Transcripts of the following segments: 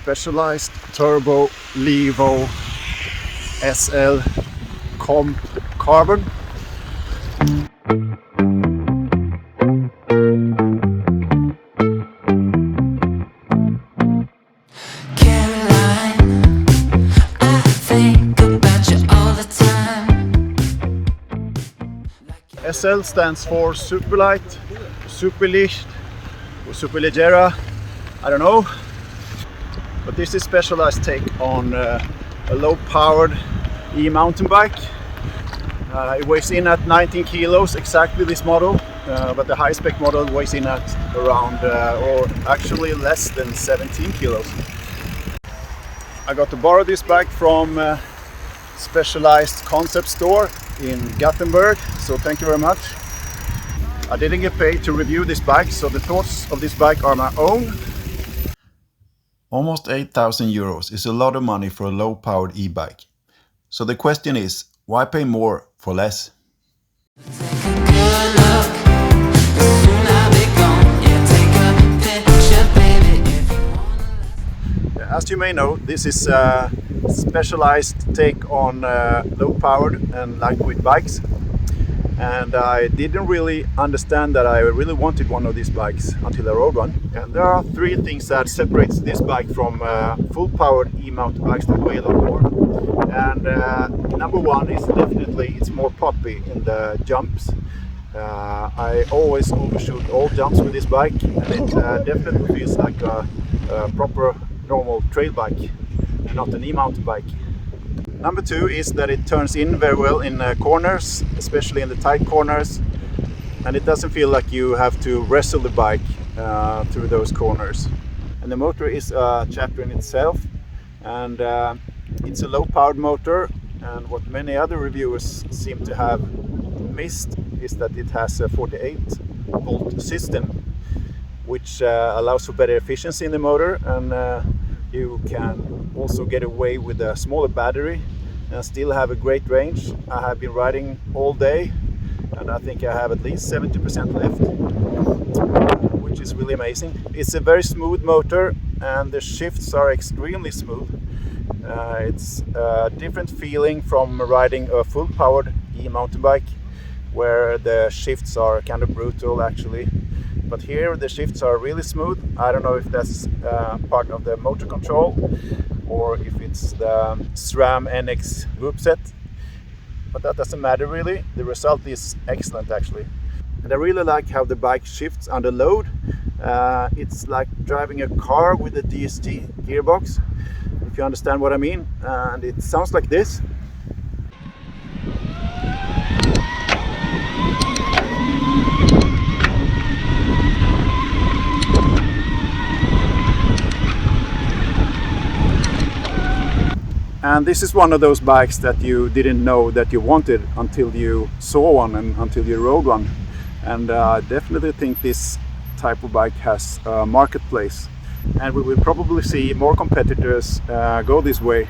Specialized Turbo Levo SL Comp Carbon. SL stands for super light, super licht, or super leggera, I don't know. But this is Specialized take on a low-powered e-mountain bike. It weighs in at 19 kilos, exactly this model, but the high-spec model weighs in at around, or actually less than 17 kilos. I got to borrow this bike from Specialized concept store in Gothenburg, so thank you very much. I didn't get paid to review this bike, so the thoughts of this bike are my own. Almost 8,000 euros is a lot of money for a low-powered e-bike. So the question is, why pay more for less? As you may know, this is a Specialized take on low-powered and lightweight bikes. And I didn't really understand that I really wanted one of these bikes until I rode one. And there are three things that separates this bike from full-powered e-mountain bikes that weigh a lot more. And number one is definitely it's more poppy in the jumps. I always overshoot all jumps with this bike, and it definitely feels like a proper normal trail bike and not an e-mountain bike. Number two is that it turns in very well in corners, especially in the tight corners, and it doesn't feel like you have to wrestle the bike through those corners. And the motor is a chapter in itself, and it's a low-powered motor, and what many other reviewers seem to have missed is that it has a 48-volt system, which allows for better efficiency in the motor, and you can also get away with a smaller battery and still have a great range. I have been riding all day, and I think I have at least 70% left, which is really amazing. It's a very smooth motor, and the shifts are extremely smooth. It's a different feeling from riding a full-powered e-mountain bike, where the shifts are kind of brutal actually. But here the shifts are really smooth. I don't know if that's part of the motor control or if it's the SRAM NX group set, but that doesn't matter really. The result is excellent actually. And I really like how the bike shifts under load. It's like driving a car with a DSG gearbox, if you understand what I mean. And it sounds like this. And this is one of those bikes that you didn't know that you wanted until you saw one and until you rode one. And I definitely think this type of bike has a marketplace. And we will probably see more competitors go this way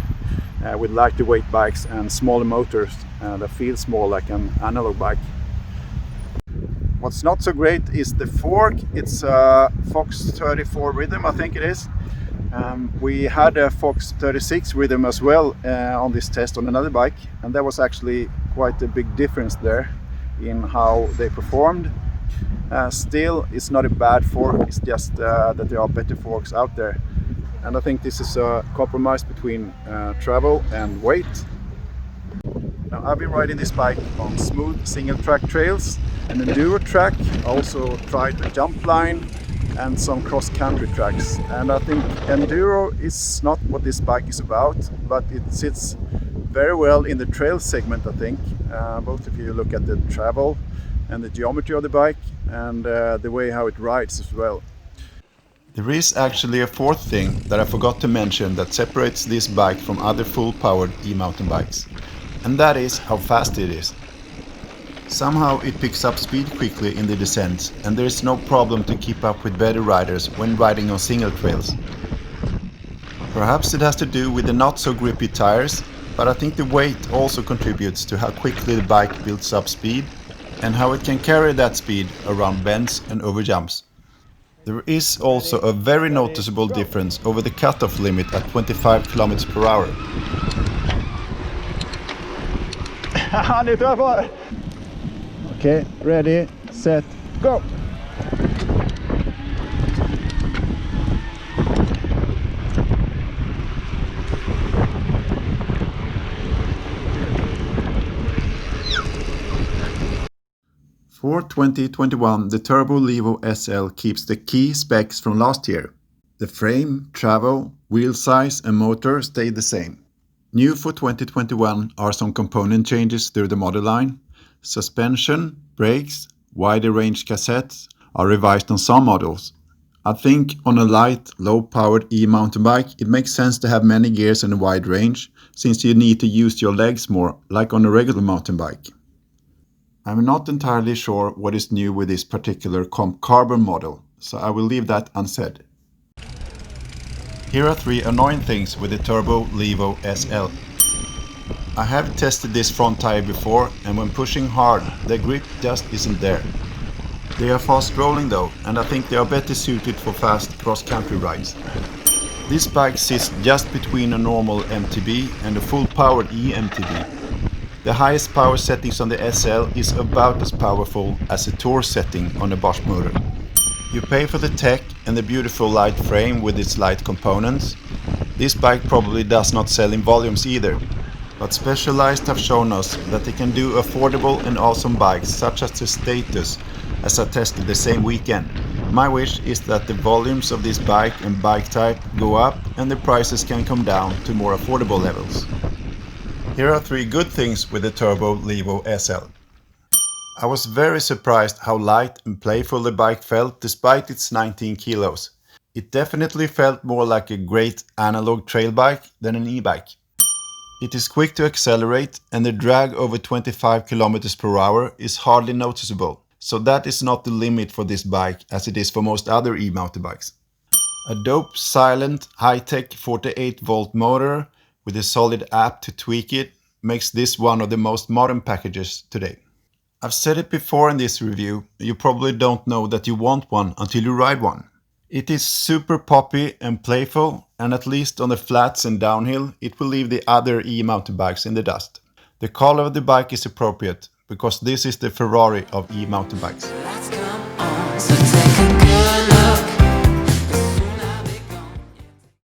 with lighter weight bikes and smaller motors that feels more like an analog bike. What's not so great is the fork. It's a Fox 34 Rhythm, I think it is. We had a Fox 36 Rhythm as well on this test on another bike, and there was actually quite a big difference there in how they performed. Still, it's not a bad fork, it's just that there are better forks out there. And I think this is a compromise between travel and weight. Now, I've been riding this bike on smooth single track trails and enduro track. I also tried a jump line and some cross-country tracks, and I think enduro is not what this bike is about, but it sits very well in the trail segment, I think, both if you look at the travel and the geometry of the bike and the way how it rides as well. There is actually a fourth thing that I forgot to mention that separates this bike from other full-powered e-mountain bikes, and that is how fast it is. Somehow it picks up speed quickly in the descents, and there is no problem to keep up with better riders when riding on single trails. Perhaps it has to do with the not so grippy tires, but I think the weight also contributes to how quickly the bike builds up speed and how it can carry that speed around bends and over jumps. There is also a very noticeable difference over the cutoff limit at 25 km per hour. Ni träffar! Okay, ready, set, go! For 2021, the Turbo Levo SL keeps the key specs from last year. The frame, travel, wheel size and motor stay the same. New for 2021 are some component changes through the model line. Suspension, brakes, wider range cassettes are revised on some models. I think on a light, low-powered e-mountain bike it makes sense to have many gears and a wide range, since you need to use your legs more, like on a regular mountain bike. I'm not entirely sure what is new with this particular Comp Carbon model, so I will leave that unsaid. Here are 3 annoying things with the Turbo Levo SL. I have tested this front tire before, and when pushing hard, the grip just isn't there. They are fast rolling though, and I think they are better suited for fast cross-country rides. This bike sits just between a normal MTB and a full-powered eMTB. The highest power settings on the SL is about as powerful as a Tour setting on a Bosch motor. You pay for the tech and the beautiful light frame with its light components. This bike probably does not sell in volumes either, but Specialized have shown us that they can do affordable and awesome bikes such as the Status, as I tested the same weekend. My wish is that the volumes of this bike and bike type go up and the prices can come down to more affordable levels. Here are 3 good things with the Turbo Levo SL. I was very surprised how light and playful the bike felt despite its 19 kilos. It definitely felt more like a great analog trail bike than an e-bike. It is quick to accelerate and the drag over 25 km per hour is hardly noticeable, so that is not the limit for this bike as it is for most other e-mountain bikes. A dope, silent, high-tech 48-volt motor with a solid app to tweak it makes this one of the most modern packages today. I've said it before in this review, you probably don't know that you want one until you ride one. It is super poppy and playful, and at least on the flats and downhill, it will leave the other e-mountain bikes in the dust. The color of the bike is appropriate, because this is the Ferrari of e-mountain bikes. Let's come on.